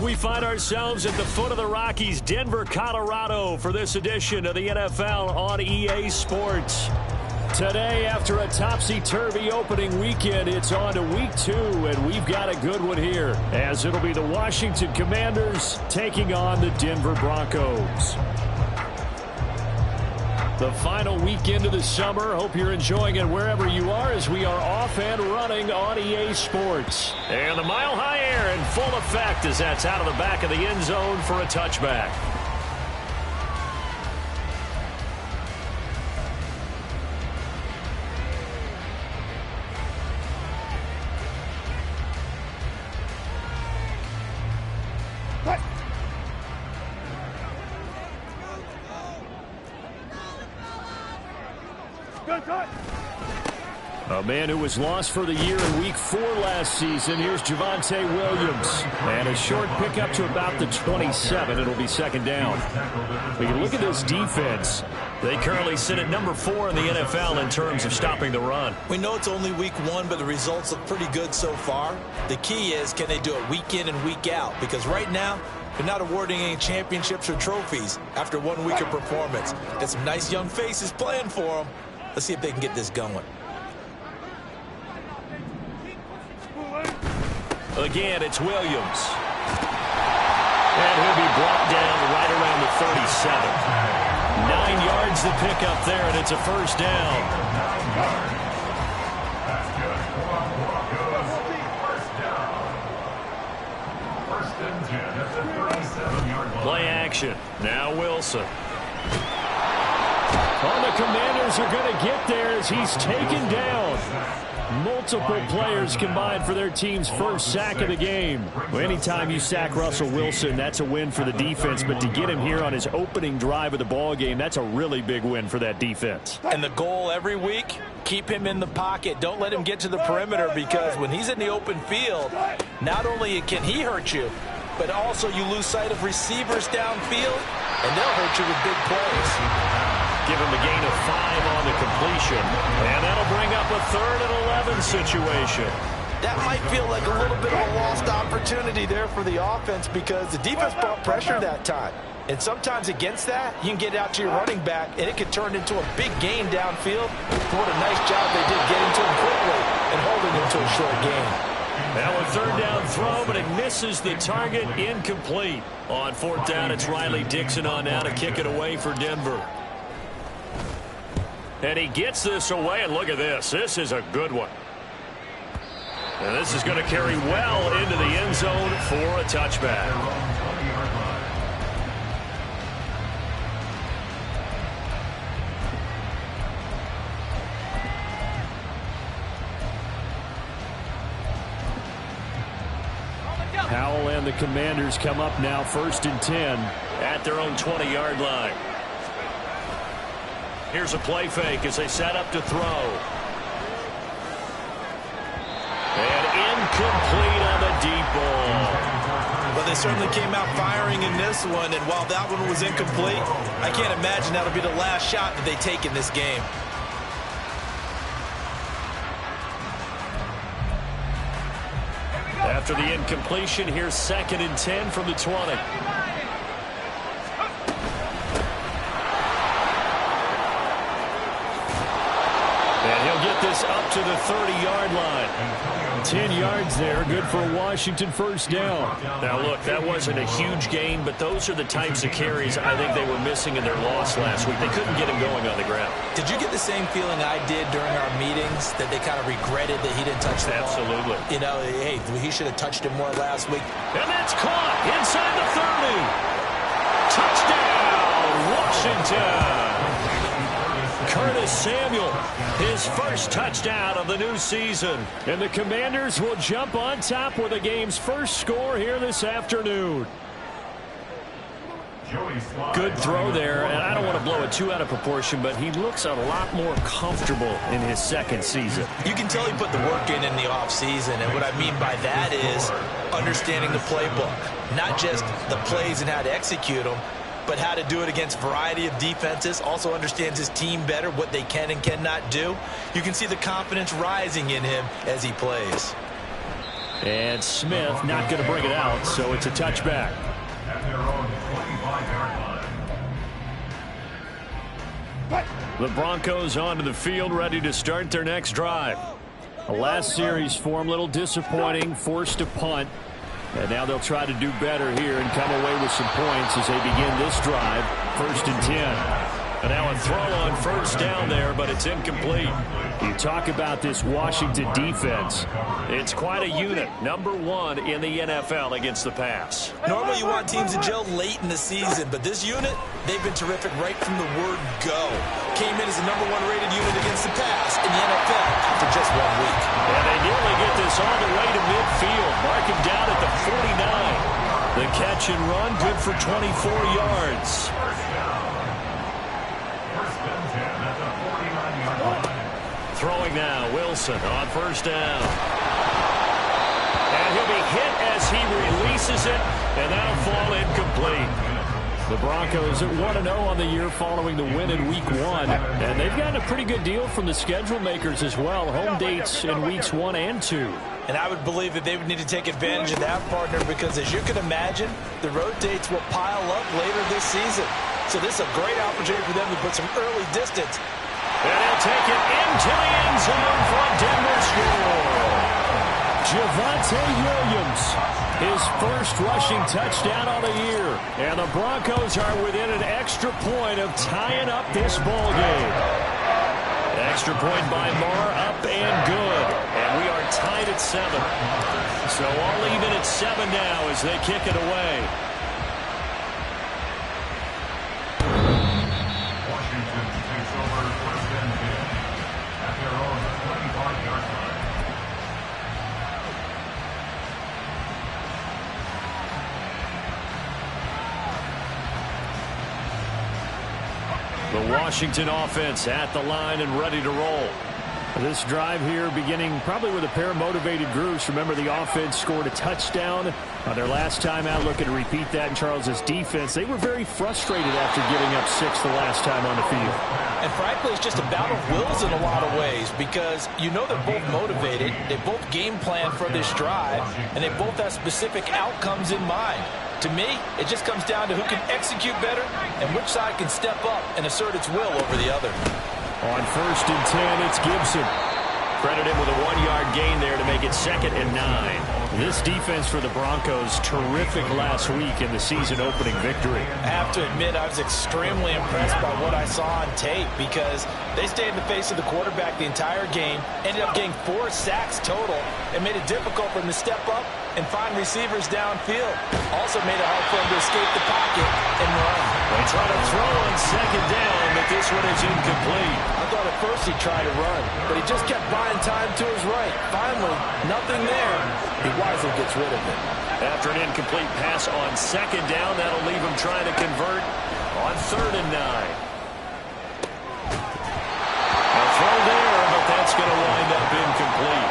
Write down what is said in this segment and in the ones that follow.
we find ourselves at the foot of the Rockies, Denver, Colorado, for this edition of the NFL on EA Sports. Today, after a topsy-turvy opening weekend, it's on to week 2, and we've got a good one here, as it'll be the Washington Commanders taking on the Denver Broncos. The final weekend of the summer. Hope you're enjoying it wherever you are, as we are off and running on EA Sports. And the mile-high air in full effect as that's out of the back of the end zone for a touchback. A man who was lost for the year in Week 4 last season. Here's Javonte Williams. And a short pickup to about the 27. It'll be second down. We can look at this defense. They currently sit at number 4 in the NFL in terms of stopping the run. We know it's only Week 1, but the results look pretty good so far. The key is, can they do it week in and week out? Because right now, they're not awarding any championships or trophies after 1 week of performance. Got some nice young faces playing for them. Let's see if they can get this going. Again, it's Williams. And he'll be brought down right around the 37. 9 yards to pick up there, and it's a first down. Play action. Now Wilson. The Commanders are going to get there as he's taken down. Multiple players combined for their team's first sack of the game. Well, anytime you sack Russell Wilson, that's a win for the defense. But to get him here on his opening drive of the ball game, that's a really big win for that defense. And the goal every week, keep him in the pocket. Don't let him get to the perimeter, because when he's in the open field, not only can he hurt you, but also you lose sight of receivers downfield, and they'll hurt you with big plays. Give him a gain of 5 on the completion. And that'll bring up a 3rd and 11 situation. That might feel like a little bit of a lost opportunity there for the offense, because the defense brought pressure that time. And sometimes against that, you can get out to your running back, and it could turn into a big gain downfield. What a nice job they did getting to him quickly and holding him to a short gain. Now a 3rd down throw, but it misses the target, incomplete. On 4th down, it's Riley Dixon on now to kick it away for Denver. And he gets this away, and look at this. This is a good one. And this is going to carry well into the end zone for a touchback. Howell and the Commanders come up now 1st and 10 at their own 20-yard line. Here's a play fake as they set up to throw. And incomplete on the deep ball. Well, they certainly came out firing in this one, and while that one was incomplete, I can't imagine that'll be the last shot that they take in this game. After the incompletion, here's 2nd and 10 from the 20. This up to the 30-yard line. 10 yards there, good for a Washington first down. Now look, that wasn't a huge gain, but those are the types of carries I think they were missing in their loss last week. They couldn't get him going on the ground. Did you get the same feeling I did during our meetings, that they kind of regretted that he didn't touch the ball? Absolutely. You know, hey, he should have touched it more last week. And that's caught inside the 30. Touchdown, Washington. Curtis Samuel, his first touchdown of the new season. And the Commanders will jump on top with the game's first score here this afternoon. Good throw there, and I don't want to blow it too out of proportion, but he looks a lot more comfortable in his 2nd season. You can tell he put the work in the offseason, and what I mean by that is understanding the playbook. Not just the plays and how to execute them, but how to do it against a variety of defenses. Also understands his team better, what they can and cannot do. You can see the confidence rising in him as he plays. And Smith not going to bring it out, so it's a touchback. The Broncos onto the field, ready to start their next drive. The last series for them, a little disappointing, forced a punt. And now they'll try to do better here and come away with some points as they begin this drive, 1st and 10. And now a throw on first down there, but it's incomplete. You talk about this Washington defense. It's quite a unit, #1 in the NFL against the pass. Normally you want teams to gel late in the season, but this unit, they've been terrific right from the word go. Came in as the #1 rated unit against the pass in the NFL after just 1 week. And they nearly get this all the way to midfield. Mark him down at the 49. The catch and run, good for 24 yards. Throwing now, Wilson on first down. And he'll be hit as he releases it, and that'll fall incomplete. The Broncos at 1-0 on the year following the win in Week 1. And they've gotten a pretty good deal from the schedule makers as well. Home dates in Weeks 1 and 2. And I would believe that they would need to take advantage of that, partner, because as you can imagine, the road dates will pile up later this season. So this is a great opportunity for them to put some early distance. And he'll take it into the end zone for a Denver score. Javonte Williams, his first rushing touchdown of the year. And the Broncos are within an extra point of tying up this ball game. Extra point by Marr, up and good. And we are tied at 7. So all even at 7 now as they kick it away. The Washington offense at the line and ready to roll. This drive here beginning probably with a pair of motivated groups. Remember, the offense scored a touchdown on their last time out. Looking to repeat that in Charles's defense. They were very frustrated after giving up 6 the last time on the field. And frankly, it's just a battle of wills in a lot of ways because you know they're both motivated. They both game plan for this drive, and they both have specific outcomes in mind. To me, it just comes down to who can execute better and which side can step up and assert its will over the other. On 1st and 10, it's Gibson. Credit him with a 1-yard gain there to make it 2nd and 9. This defense for the Broncos, terrific last week in the season-opening victory. I have to admit, I was extremely impressed by what I saw on tape because they stayed in the face of the quarterback the entire game, ended up getting 4 sacks total, and made it difficult for them to step up and find receivers downfield. Also made it hard for them to escape the pocket and run. They try to throw on 2nd down, but this one is incomplete. I thought at first he tried to run, but he just kept buying time to his right. Finally, nothing there. He wisely gets rid of it. After an incomplete pass on 2nd down, that'll leave him trying to convert on 3rd and 9. A throw there, but that's going to wind up incomplete.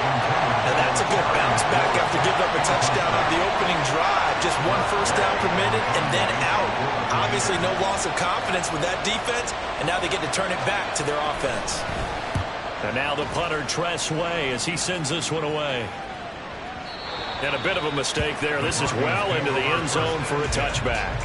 And that's a good bounce back after giving up a touchdown on the opening drive. Just 1 first down per minute and then out. Obviously no loss of confidence with that defense, and now they get to turn it back to their offense. And now the punter, Tress Way, as he sends this one away. And a bit of a mistake there. This is well into the end zone for a touchback.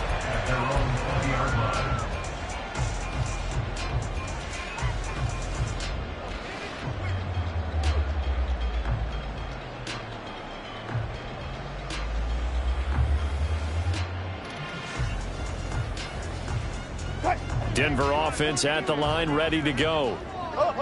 Denver offense at the line, ready to go.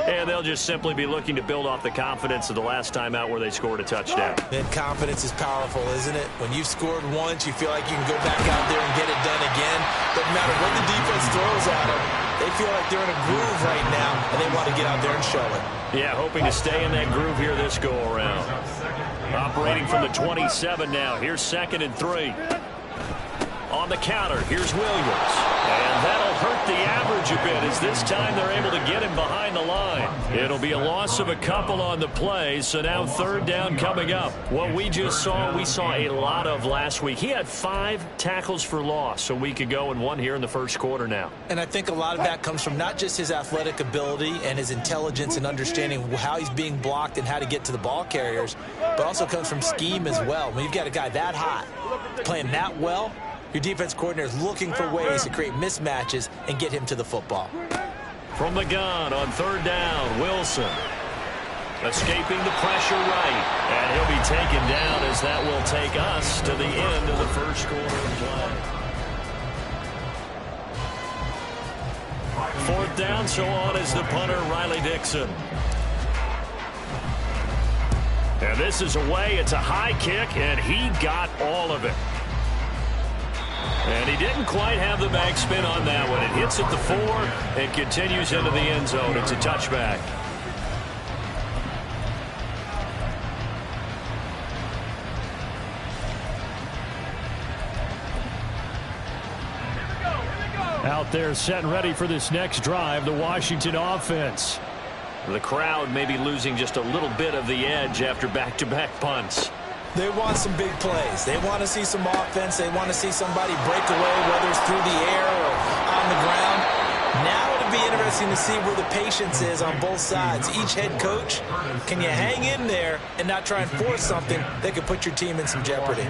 And they'll just simply be looking to build off the confidence of the last time out where they scored a touchdown. And confidence is powerful, isn't it? When you've scored once, you feel like you can go back out there and get it done again. Doesn't matter what the defense throws at them. They feel like they're in a groove right now, and they want to get out there and show it. Yeah, hoping to stay in that groove here this go-around. Operating from the 27 now. Here's 2nd and 3. On the counter, here's Williams. And that'll hurt the average a bit as as this time they're able to get him behind the line. It'll be a loss of a couple on the play, so now third down coming up. What we just saw, we saw a lot of last week. He had 5 tackles for loss a week ago and 1 here in the first quarter now. And I think a lot of that comes from not just his athletic ability and his intelligence and understanding how he's being blocked and how to get to the ball carriers, but also comes from scheme as well. When you've got a guy that hot, playing that well, your defense coordinator is looking for ways to create mismatches and get him to the football. From the gun on third down, Wilson. Escaping the pressure right. And he'll be taken down as that will take us to the end of the first quarter of play. Fourth down, so on is the punter, Riley Dixon. And this is away. It's a high kick, and he got all of it. And he didn't quite have the backspin on that one. It hits at the 4 and continues into the end zone. It's a touchback. Out there set and ready for this next drive, the Washington offense. The crowd may be losing just a little bit of the edge after back-to-back punts. They want some big plays. They want to see some offense. They want to see somebody break away, whether it's through the air or on the ground. Now it'll be interesting to see where the patience is on both sides. Each head coach, can you hang in there and not try and force something that could put your team in some jeopardy?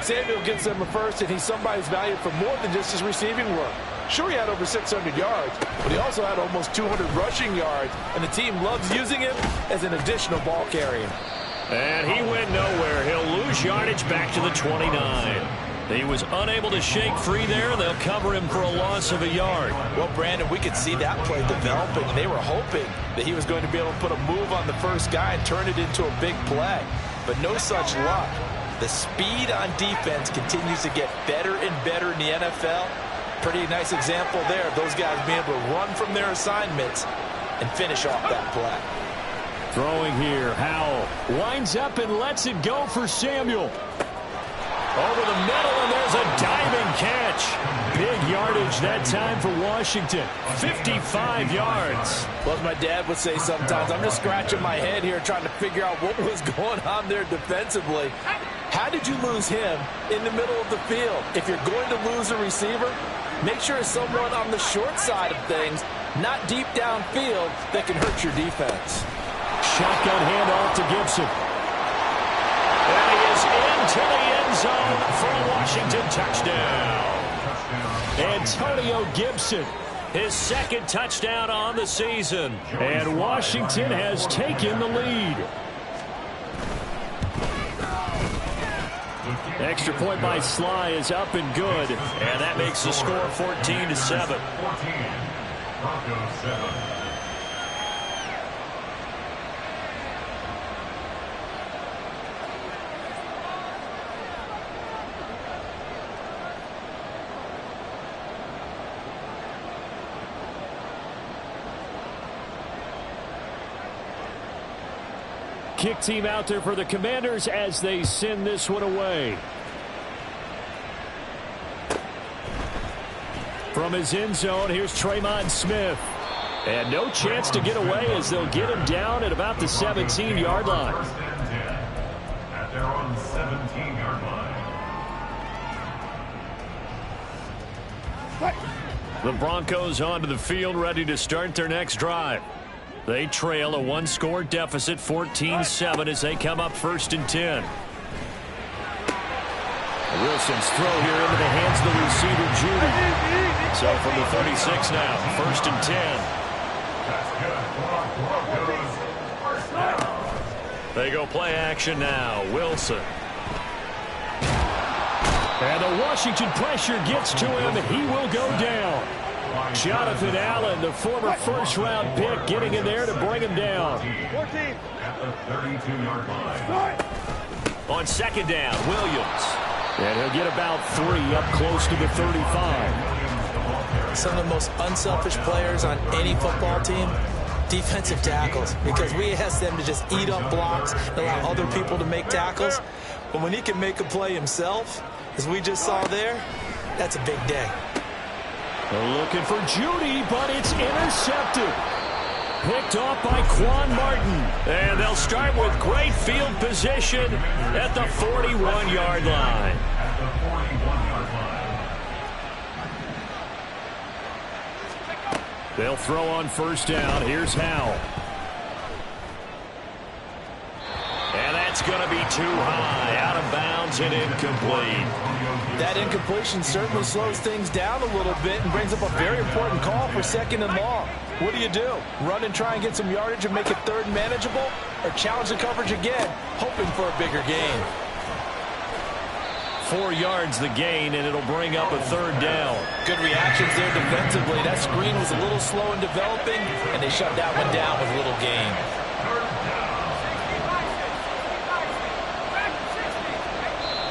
Samuel gets them a first, and he's somebody's valued for more than just his receiving work. Sure, he had over 600 yards, but he also had almost 200 rushing yards, and the team loves using him as an additional ball carrier. And he went nowhere. He'll lose yardage back to the 29. He was unable to shake free there. They'll cover him for a loss of a yard. Well, Brandon, we could see that play developing. They were hoping that he was going to be able to put a move on the first guy and turn it into a big play, but no such luck. The speed on defense continues to get better and better in the NFL. Pretty nice example there of those guys being able to run from their assignments and finish off that play. Throwing here, Howell winds up and lets it go for Samuel. Over the middle, and there's a diving catch. Big yardage that time for Washington. 55 yards. Well, as my dad would say sometimes, I'm just scratching my head here trying to figure out what was going on there defensively. How did you lose him in the middle of the field? If you're going to lose a receiver, make sure it's someone on the short side of things, not deep downfield, that can hurt your defense. Shotgun handoff to Gibson. And he is into the end zone for a Washington touchdown. Antonio Gibson, his second touchdown on the season. And Washington has taken the lead. Extra point by Sly is up and good. And that makes the score 14-7. Broncos 7. Kick team out there for the Commanders as they send this one away. From his end zone, here's Tremont Smith. And no chance to get away as they'll get him down at about the 17-yard line. At their own 17-yard line. The Broncos onto the field, ready to start their next drive. They trail a one-score deficit, 14-7, as they come up 1st and 10. Wilson's throw here into the hands of the receiver, Judy. So from the 36 now, 1st and 10. They go play action now. Wilson. And the Washington pressure gets to him. He will go down. Jonathan Allen, the former first-round pick, getting in there to bring him down. 14. At the 32-yard line. On 2nd down, Williams. And he'll get about 3 up close to the 35. Some of the most unselfish players on any football team, defensive tackles, because we ask them to just eat up blocks and allow other people to make tackles. But when he can make a play himself, as we just saw there, that's a big day. Looking for Judy, but it's intercepted. Picked off by Quan Martin. And they'll start with great field position at the 41-yard line. They'll throw on first down. Here's Howell. And that's going to be too high. Out of bounds and incomplete. That incompletion certainly slows things down a little bit and brings up a very important call for 2nd and long. What do? Run and try and get some yardage and make it 3rd manageable? Or challenge the coverage again, hoping for a bigger gain? 4 yards the gain, and it'll bring up a 3rd down. Good reactions there defensively. That screen was a little slow in developing, and they shut that one down with little gain.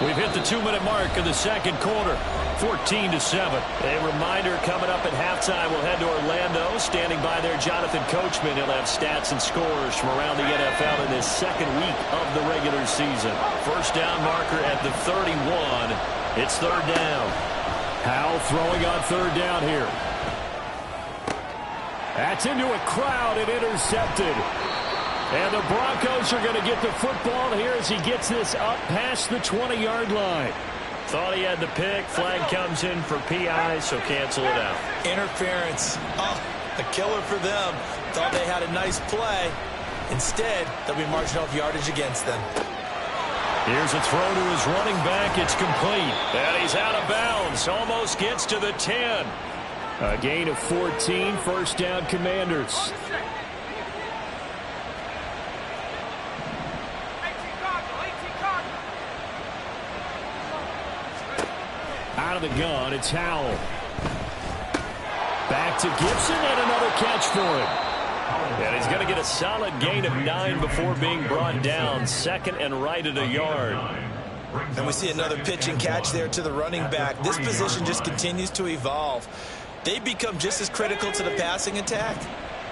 We've hit the 2-minute mark of the second quarter, 14-7. A reminder coming up at halftime, we'll head to Orlando. Standing by there, Jonathan Coachman. He'll have stats and scores from around the NFL in this second week of the regular season. First down marker at the 31. It's 3rd down. Howell throwing on 3rd down here. That's into a crowd and intercepted. And the Broncos are going to get the football here as he gets this up past the 20-yard line. Thought he had the pick. Flag comes in for PI, so cancel it out. Interference. Oh, a killer for them. Thought they had a nice play. Instead, they'll be marching off yardage against them. Here's a throw to his running back. It's complete. And he's out of bounds. Almost gets to the 10. A gain of 14. First down, Commanders. Out of the gun, it's Howell. Back to Gibson, and another catch for him. And he's going to get a solid gain of 9 before being brought down. 2nd and right at a yard. And we see another pitch and catch there to the running back. This position just continues to evolve. They become just as critical to the passing attack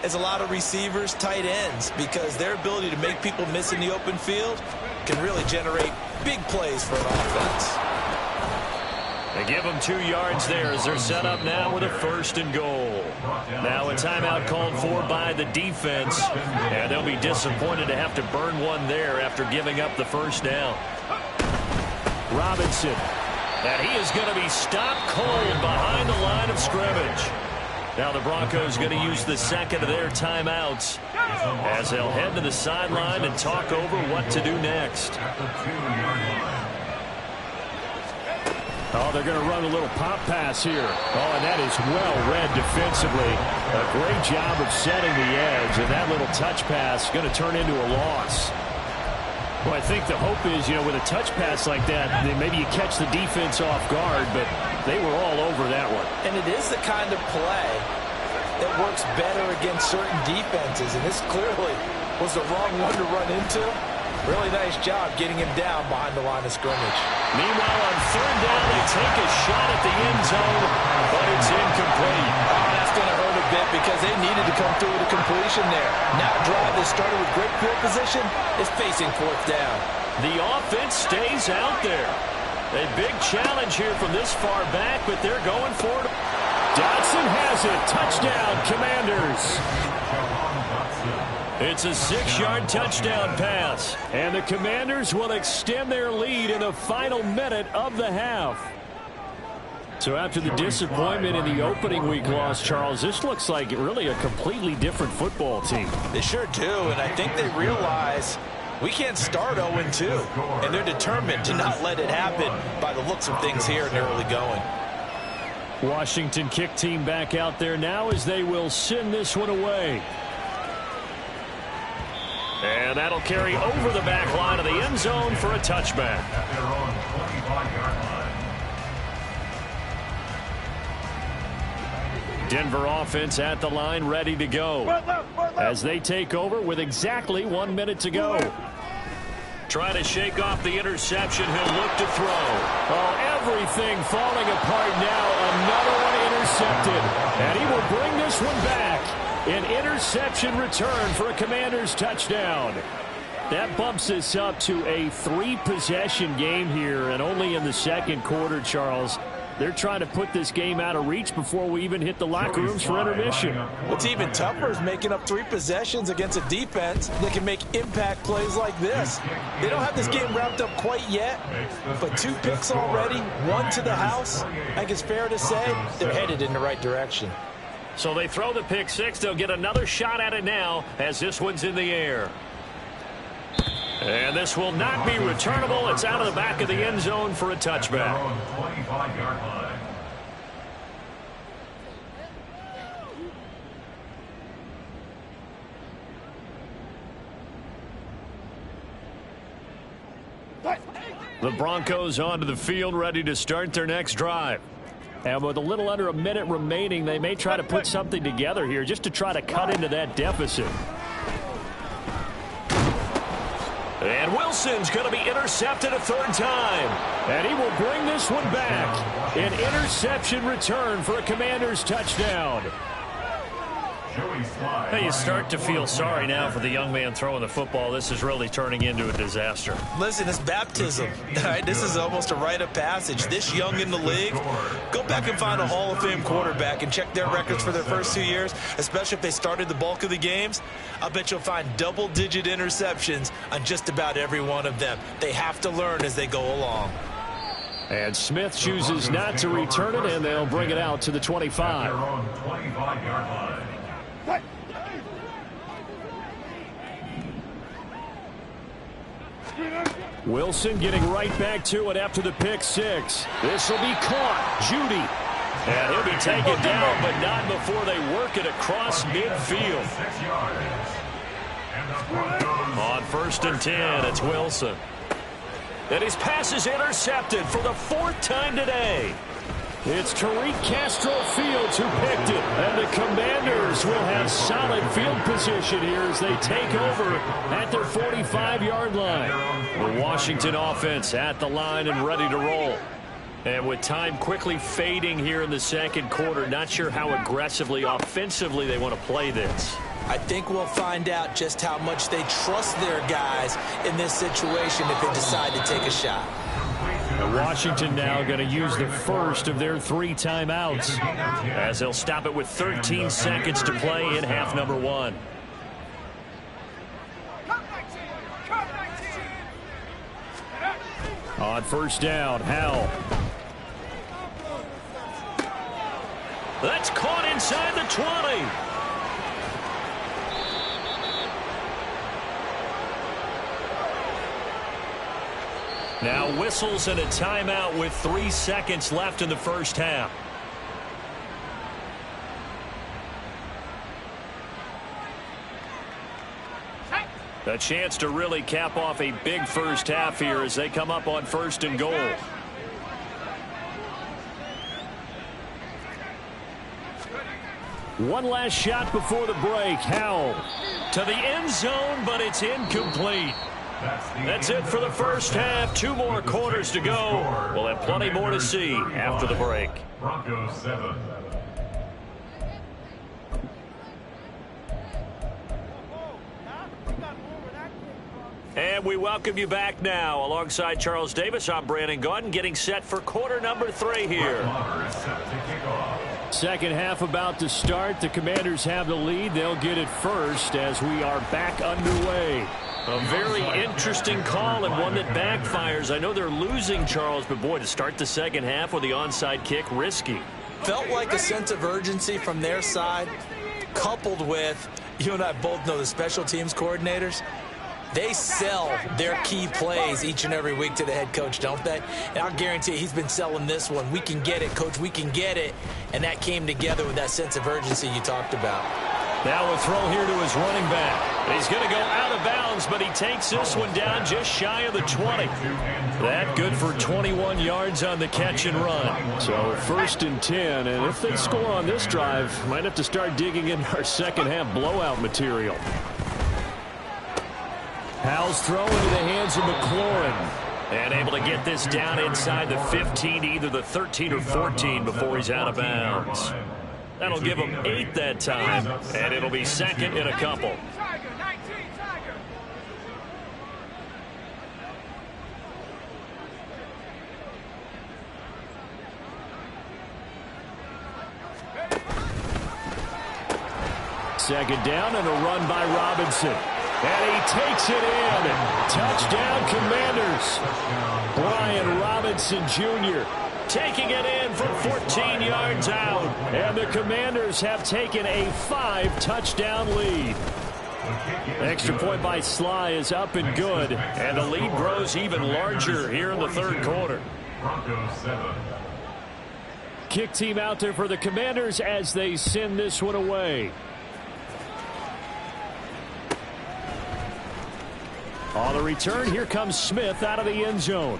as a lot of receivers, tight ends, because their ability to make people miss in the open field can really generate big plays for an offense. They give them 2 yards there as they're set up now with a 1st and goal. Now a timeout called for by the defense, and they'll be disappointed to have to burn one there after giving up the 1st down. Robinson, and he is going to be stopped cold behind the line of scrimmage. Now the Broncos going to use the 2nd of their timeouts as they'll head to the sideline and talk over what to do next. Oh, they're going to run a little pop pass here. Oh, and that is well read defensively. A great job of setting the edge, and that little touch pass is going to turn into a loss. Well, I think the hope is, with a touch pass like that, maybe you catch the defense off guard, but they were all over that one. And it is the kind of play that works better against certain defenses, and this clearly was the wrong one to run into. Really nice job getting him down behind the line of scrimmage. Meanwhile, on 3rd down, they take a shot at the end zone, but it's incomplete. Oh, that's going to hurt a bit because they needed to come through with a completion there. Now a drive that started with great field position is facing 4th down. The offense stays out there. A big challenge here from this far back, but they're going for it. Dotson has it. Touchdown, Commanders. It's a 6-yard touchdown pass, and the Commanders will extend their lead in the final minute of the half. So after the disappointment in the opening week loss, Charles, this looks like really a completely different football team. They sure do, and I think they realize we can't start 0-2, and they're determined to not let it happen by the looks of things here in the early going. Washington kick team back out there now as they will send this one away. And that'll carry over the back line of the end zone for a touchback. Denver offense at the line, ready to go. As they take over with exactly 1 minute to go. Trying to shake off the interception. He'll look to throw. Oh, everything falling apart now. Another one intercepted. And he will bring this one back. An interception return for a Commanders touchdown. That bumps us up to a 3-possession game here, and only in the second quarter, Charles. They're trying to put this game out of reach before we even hit the locker rooms for intermission. What's even tougher is making up 3 possessions against a defense that can make impact plays like this. They don't have this game wrapped up quite yet, but 2 picks already, 1 to the house. I think it's fair to say they're headed in the right direction. So they throw the pick 6. They'll get another shot at it now as this one's in the air. And this will not be returnable. It's out of the back of the end zone for a touchback. The Broncos onto the field, ready to start their next drive. And with a little under a minute remaining, they may try to put something together here just to try to cut into that deficit. And Wilson's going to be intercepted a 3rd time. And he will bring this one back. An interception return for a Commanders touchdown. Hey, you start to feel sorry now for the young man throwing the football. This is really turning into a disaster. Listen, it's baptism. All right, this is almost a rite of passage. This young in the league, go back and find a Hall of Fame quarterback and check their records for their first 2 years, especially if they started the bulk of the games. I bet you'll find double-digit interceptions on just about every one of them. They have to learn as they go along. And Smith chooses not to return it, and they'll bring it out to the 25. Wilson getting right back to it after the pick 6. This will be caught. Judy. And he'll be taken down, but not before they work it across midfield. On 1st and 10, it's Wilson. And his pass is intercepted for the 4th time today. It's Tariq Castro Fields who picked it. And the Commanders will have solid field position here as they take over at their 45-yard line. The Washington offense at the line and ready to roll. And with time quickly fading here in the 2nd quarter, not sure how aggressively, offensively they want to play this. I think we'll find out just how much they trust their guys in this situation if they decide to take a shot. Washington now going to use the first of their 3 timeouts as they'll stop it with 13 seconds to play in half number 1. On 1st down, Howell. That's caught inside the 20. Now whistles and a timeout with 3 seconds left in the 1st half. A chance to really cap off a big 1st half here as they come up on 1st and goal. One last shot before the break. Howell to the end zone, but it's incomplete. That's it for the 1st half. 2 more quarters to go. We'll have plenty more to see after the break. Broncos 7. And we welcome you back now. Alongside Charles Davis, I'm Brandon Gaudin, getting set for quarter number 3 here. 2nd half about to start. The Commanders have the lead. They'll get it first as we are back underway. A very interesting call and one that backfires. I know they're losing, Charles, but boy, to start the 2nd half with the onside kick, risky. Felt like a sense of urgency from their side, coupled with, you and I both know the special teams coordinators. They sell their key plays each and every week to the head coach, don't they? And I'll guarantee you he's been selling this one. We can get it, coach, we can get it. And that came together with that sense of urgency you talked about. Now a throw here to his running back. He's going to go out of bounds, but he takes this one down just shy of the 20. That good for 21 yards on the catch and run. So 1st and 10, and if they score on this drive, might have to start digging in our 2nd half blowout material. Howell's throw into the hands of McLaurin. And able to get this down inside the 15, either the 13 or 14 before he's out of bounds. That'll give him 8 that time, and it'll be 2nd and a couple. Second down and a run by Robinson. And he takes it in. Touchdown, Commanders. Brian Robinson Jr. taking it in from 14 yards out. And the Commanders have taken a 5-touchdown lead. Extra point by Sly is up and good. And the lead grows even larger here in the third quarter. Broncos 7. Kick team out there for the Commanders as they send this one away. On the return, here comes Smith out of the end zone.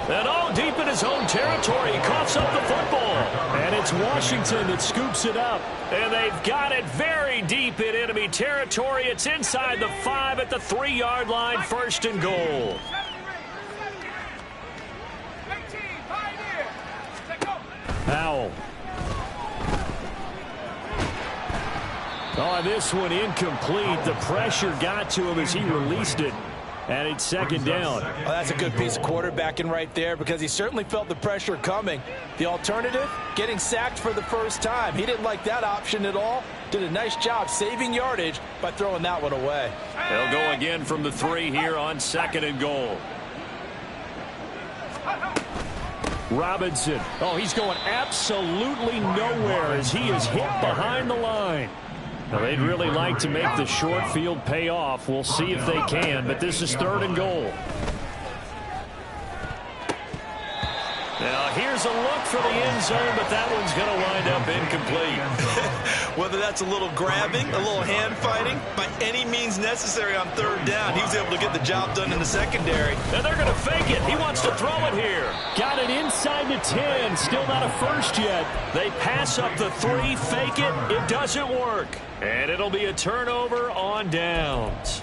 And all deep in his own territory, he coughs up the football. And it's Washington that scoops it up. And they've got it very deep in enemy territory. It's inside the 5 at the 3-yard line, 1st and goal. Powell. Oh, this one incomplete. The pressure got to him as he released it. And it's second down. Well, that's a good piece of quarterbacking right there because he certainly felt the pressure coming. The alternative, getting sacked for the first time. He didn't like that option at all. Did a nice job saving yardage by throwing that one away. They'll go again from the 3 here on 2nd and goal. Robinson. Oh, he's going absolutely nowhere as he is hit behind the line. Now, they'd really like to make the short field pay off. We'll see if they can, but this is 3rd and goal. Now, here's a look for the end zone, but that one's going to wind up incomplete. Whether that's a little grabbing, a little hand fighting, by any means necessary on 3rd down, he was able to get the job done in the secondary. And they're going to fake it. He wants to throw it here. Got it inside the 10. Still not a first yet. They pass up the 3, fake it. It doesn't work. And it'll be a turnover on downs.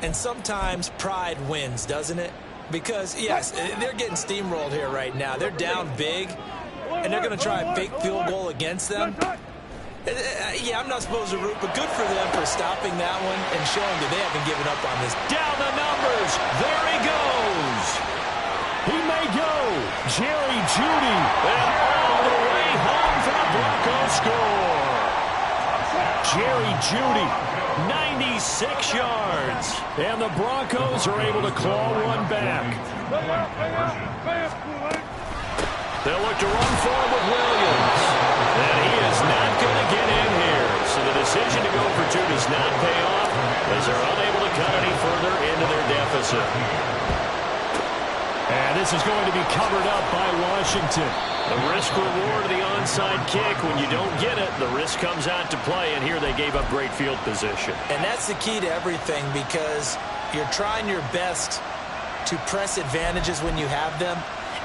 And sometimes pride wins, doesn't it? Because, yes, they're getting steamrolled here right now. They're down big, and they're going to try a fake field goal against them. Yeah, I'm not supposed to root, but good for them for stopping that one and showing that they haven't given up on this. Down the numbers. There he goes. He may go. Jerry Jeudy. And all the way home for the Broncos score. Jerry Jeudy, 96 yards. And the Broncos are able to claw one back. They'll look to run forward with Williams. And he is not going to get in here. So the decision to go for 2 does not pay off as they're unable to cut any further into their deficit. And this is going to be covered up by Washington. The risk-reward of the onside kick. When you don't get it, the risk comes out to play, and here they gave up great field position. And that's the key to everything because you're trying your best to press advantages when you have them,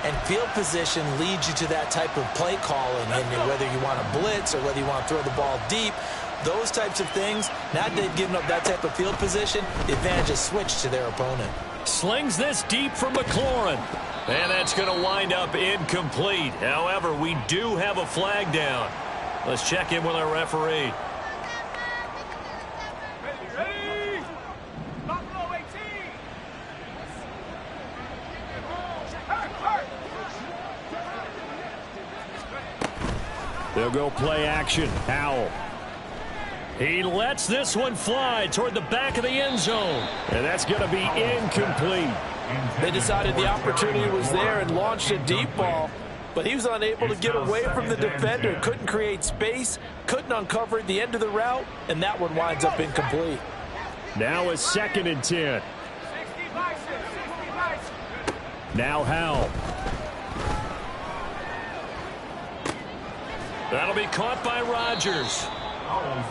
and field position leads you to that type of play calling, and whether you want to blitz or whether you want to throw the ball deep, those types of things, now that they've given up that type of field position, the advantage is switched to their opponent. Slings this deep from McLaurin. And that's going to wind up incomplete. However, we do have a flag down. Let's check in with our referee. Ready? Buffalo 18. They'll go play action. Powell. He lets this one fly toward the back of the end zone. And that's going to be incomplete. They decided the opportunity was there and launched a deep ball, but he was unable to get away from the defender, couldn't create space, couldn't uncover the end of the route, and that one winds up incomplete. Now a 2nd and 10. Now Howell. That'll be caught by Rodgers.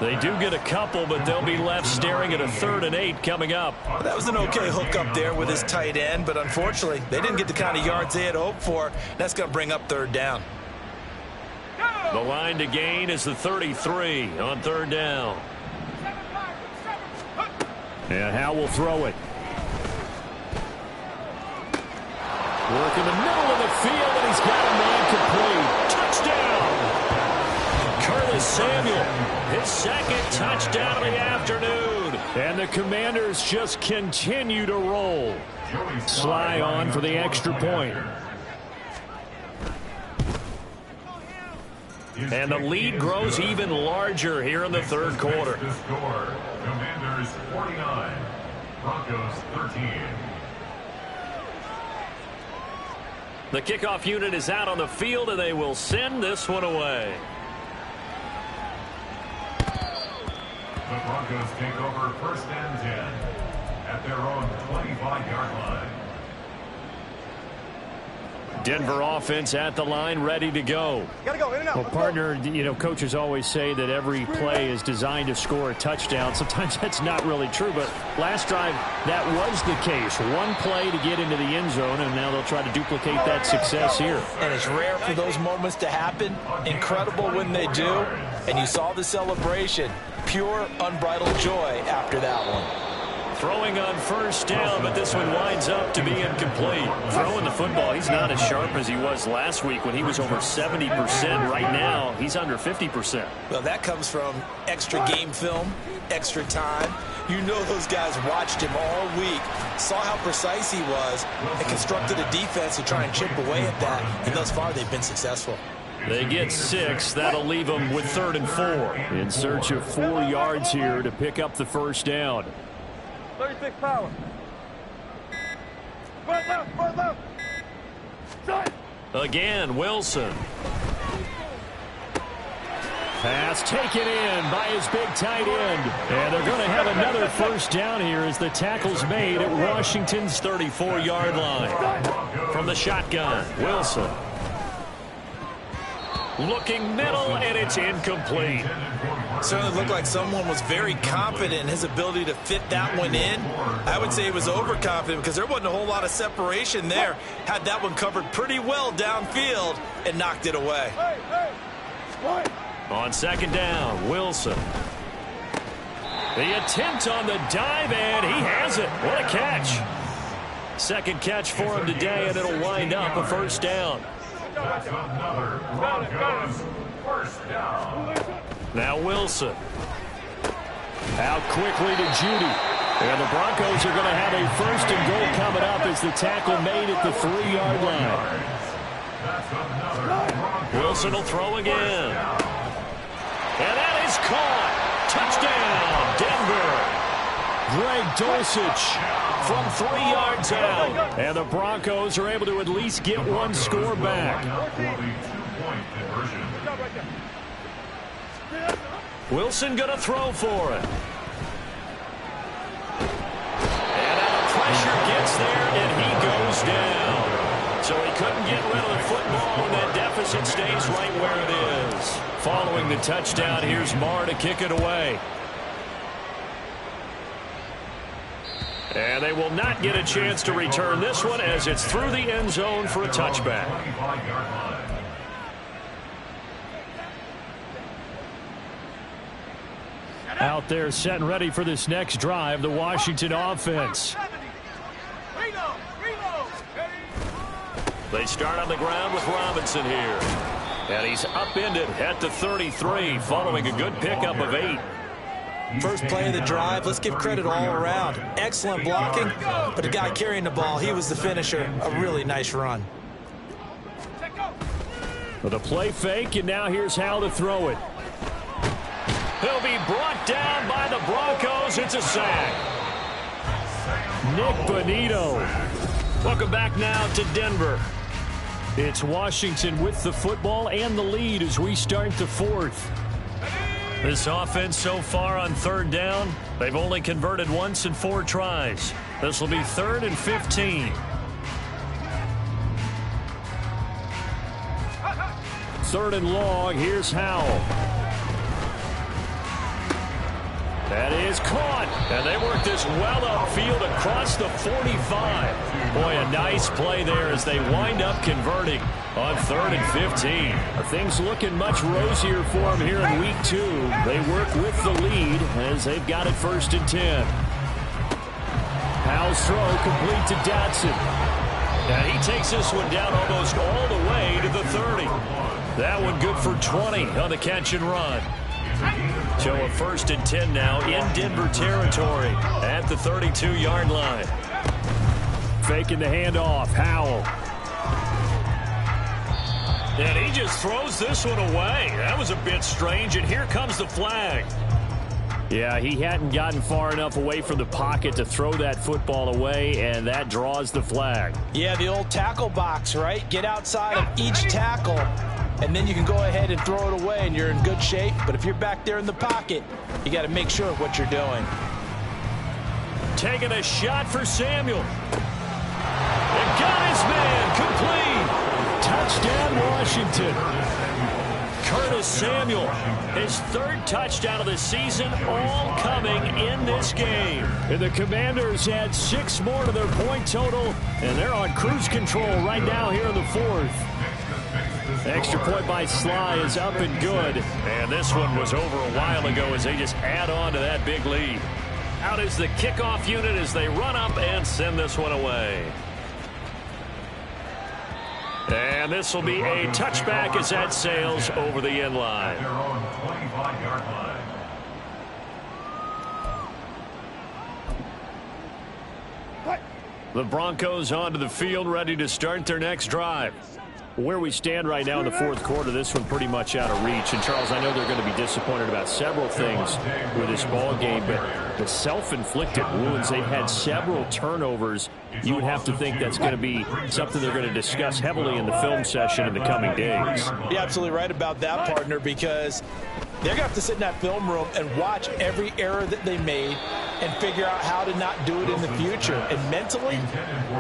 They do get a couple, but they'll be left staring at a 3rd and 8 coming up. That was an okay hook up there with his tight end, but unfortunately, they didn't get the kind of yards they had hoped for. That's going to bring up 3rd down. The line to gain is the 33 on 3rd down. And Howell will throw it. Work in the middle of the field, and he's got a man complete. Touchdown! Curtis Samuel, his 2nd touchdown of the afternoon. And the Commanders just continue to roll. Sly on for the extra point. And the lead grows even larger here in the third quarter. Commanders 49, Broncos 13. The kickoff unit is out on the field, and they will send this one away. The Broncos take over 1st and 10 at their own 25-yard line. Denver offense at the line, ready to go. Gotta go, in and out. Well, partner, coaches always say that every play is designed to score a touchdown. Sometimes that's not really true, but last drive, that was the case. One play to get into the end zone, and now they'll try to duplicate that success here. And it's rare for those moments to happen. Incredible when they do. And you saw the celebration. Pure, unbridled joy after that one. Throwing on 1st down, but this one winds up to be incomplete. Throwing the football, he's not as sharp as he was last week when he was over 70%. Right now, he's under 50%. Well, that comes from extra game film, extra time. You know those guys watched him all week, saw how precise he was, and constructed a defense to try and chip away at that. And thus far, they've been successful. They get 6. That'll leave them with 3rd and 4. In search of 4 yards here to pick up the 1st down. 36 power. Right left. Side. Again, Wilson. Pass taken in by his big tight end. And they're going to have another 1st down here as the tackle's made at Washington's 34-yard line. From the shotgun, Wilson. Looking middle, and it's incomplete. Certainly looked like someone was very confident in his ability to fit that one in. I would say he was overconfident because there wasn't a whole lot of separation there. Had that one covered pretty well downfield and knocked it away. On 2nd down, Wilson. The attempt on the dive, and he has it. What a catch. 2nd catch for him today, and it'll wind up a 1st down. That's another Broncos 1st down. Now Wilson. Out quickly to Judy. And the Broncos are going to have a 1st and goal coming up as the tackle made at the 3-yard line. Wilson will throw again. And that is caught. Touchdown, Denver. Greg Dulcich from 3 yards out. And the Broncos are able to at least get one score back. Wilson going to throw for it. And now the pressure gets there, and he goes down. So he couldn't get rid of the football, and that deficit stays right where it is. Following the touchdown, here's Marr to kick it away. And they will not get a chance to return this one as it's through the end zone for a touchback. Out there set and ready for this next drive, the Washington offense. They start on the ground with Robinson here. And he's upended at the 33 following a good pickup of 8. First play of the drive, let's give credit all around. Excellent blocking, but the guy carrying the ball, he was the finisher. A really nice run. With a play fake, and now here's how to throw it. He'll be brought down by the Broncos. It's a sack. Nick Bonito. Welcome back now to Denver. It's Washington with the football and the lead as we start the 4th. This offense so far on 3rd down, they've only converted once in 4 tries. This will be 3rd and 15. 3rd and long, here's Howell. That is caught, and they work this well upfield across the 45. Boy, a nice play there as they wind up converting on 3rd and 15. Things looking much rosier for them here in week 2. They work with the lead as they've got it 1st and 10. Howell's throw complete to Dotson. And he takes this one down almost all the way to the 30. That one good for 20 on the catch and run. So a 1st and 10 now in Denver territory at the 32-yard line. Faking the handoff, Howell. And he just throws this one away. That was a bit strange, and here comes the flag. Yeah, he hadn't gotten far enough away from the pocket to throw that football away, and that draws the flag. Yeah, the old tackle box, right? Get outside of each tackle, and then you can go ahead and throw it away, and you're in good shape. But if you're back there in the pocket, you got to make sure of what you're doing. Taking a shot for Samuel. And got his man, complete. Touchdown, Washington. Curtis Samuel, his third touchdown of the season, all coming in this game. And the Commanders had 6 more to their point total, and they're on cruise control right now here in the fourth. Extra point by Sly is up and good. And this one was over a while ago as they just add on to that big lead. Out is the kickoff unit as they run up and send this one away. And this will be a touchback as that sails over the end line. Their own 25-yard line. The Broncos onto the field, ready to start their next drive. Where we stand right now in the fourth quarter, this one pretty much out of reach. And, Charles, I know they're going to be disappointed about several things with this ball game, but the self-inflicted wounds, they've had several turnovers. You would have to think that's going to be something they're going to discuss heavily in the film session in the coming days. You're absolutely right about that, partner, because they're going to have to sit in that film room and watch every error that they made and figure out how to not do it in the future. And mentally,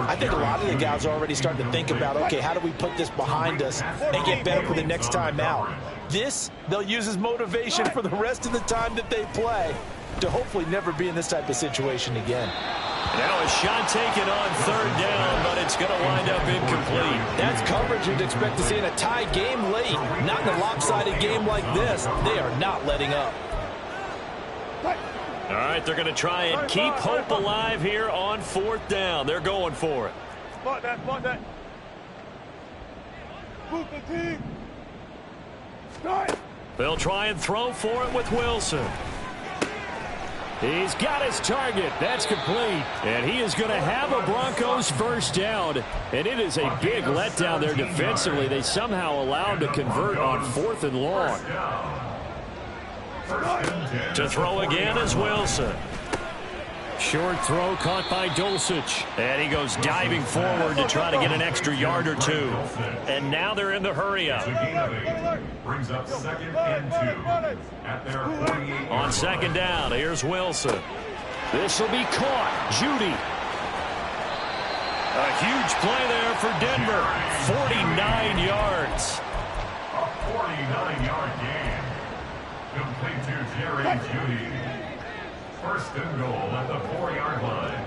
I think a lot of the guys are already starting to think about, okay, how do we put this behind us and get better for the next time out? This, they'll use as motivation for the rest of the time that they play to hopefully never be in this type of situation again. Now a shot taken on third down, but it's going to wind up incomplete. That's coverage you'd expect to see in a tie game late. Not in a lopsided game like this. They are not letting up. All right, they're going to try and keep hope alive here on fourth down. They're going for it. Spot that. Move the team. Strike. They'll try and throw for it with Wilson. He's got his target. That's complete. And he is going to have a Broncos first down. And it is a big letdown there defensively. They somehow allowed to convert on 4th and long. To throw again is Wilson. Short throw caught by Dulcich. And he goes diving forward to try to get an extra yard or two. And now they're in the hurry up. Brings up 2nd and 2 at their 48. On 2nd down, here's Wilson. This will be caught. Judy. A huge play there for Denver. 49 yards. A 49-yard gain. Complete to Jerry Judy. 1st and goal at the 4-yard line.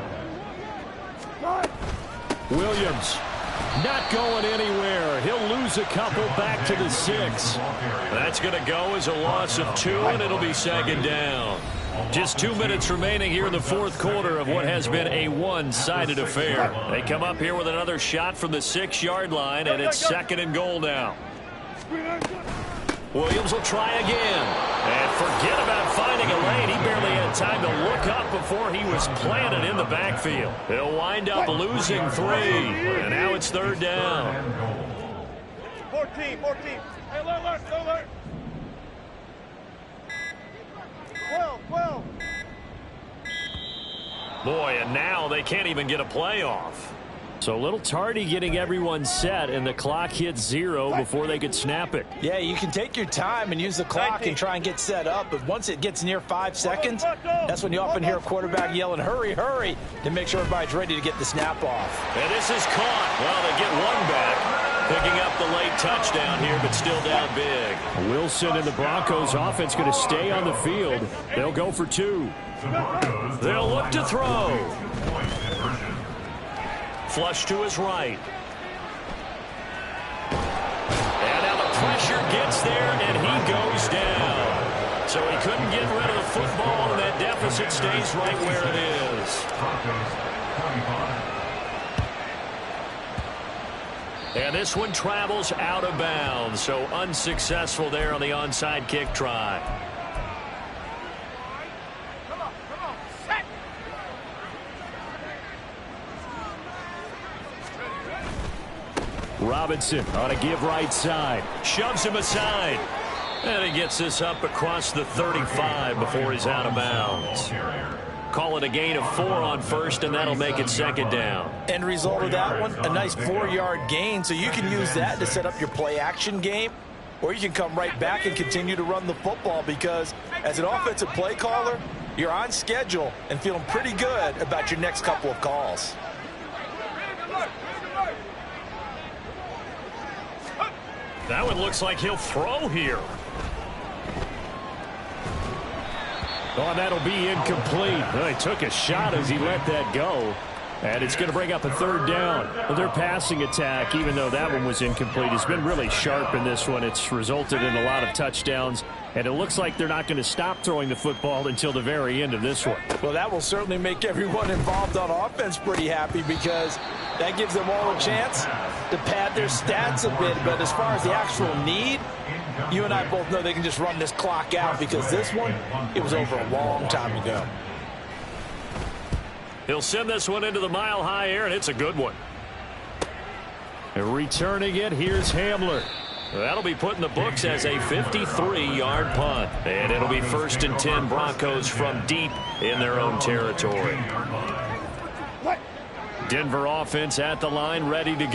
Williams not going anywhere. He'll lose a couple back to the 6. That's going to go as a loss of 2, and it'll be 2nd down. Just 2 minutes remaining here in the fourth quarter of what has been a one-sided affair. They come up here with another shot from the 6-yard line, and it's 2nd and goal now. Williams will try again. And forget about finding a lane. He barely had time to look up before he was planted in the backfield. He'll wind up losing 3. And now it's 3rd down. 14. Hey, alert. 12. Boy, and now they can't even get a play off. So a little tardy getting everyone set, and the clock hits 0 before they could snap it. Yeah, you can take your time and use the clock and try and get set up, but once it gets near 5 seconds, that's when you often hear a quarterback yelling, hurry, to make sure everybody's ready to get the snap off. And this is caught. Well, they get one back, picking up the late touchdown here, but still down big. Wilson and the Broncos offense going to stay on the field. They'll go for 2. They'll look to throw. Flush to his right. And now the pressure gets there, and he goes down. So he couldn't get rid of the football, and that deficit stays right where it is. And this one travels out of bounds, so unsuccessful there on the onside kick try. Robinson on a give right side. Shoves him aside. And he gets this up across the 35 before he's out of bounds. Call it a gain of 4 on first, and that'll make it second down. End result of that one, a nice 4-yard gain, so you can use that to set up your play-action game, or you can come right back and continue to run the football because as an offensive play caller, you're on schedule and feeling pretty good about your next couple of calls. That one looks like he'll throw here. Oh, that'll be incomplete. Well, he took a shot as he let that go. And it's going to bring up a third down. Well, their passing attack, even though that one was incomplete, has been really sharp in this one. It's resulted in a lot of touchdowns. And it looks like they're not going to stop throwing the football until the very end of this one. Well, that will certainly make everyone involved on offense pretty happy because that gives them all a chance to pad their stats a bit. But as far as the actual need, you and I both know they can just run this clock out because this one, it was over a long time ago. He'll send this one into the mile-high air, and it's a good one. And returning it, here's Hamler. That'll be put in the books as a 53-yard punt. And it'll be 1st and 10 Broncos from deep in their own territory. Denver offense at the line, ready to go.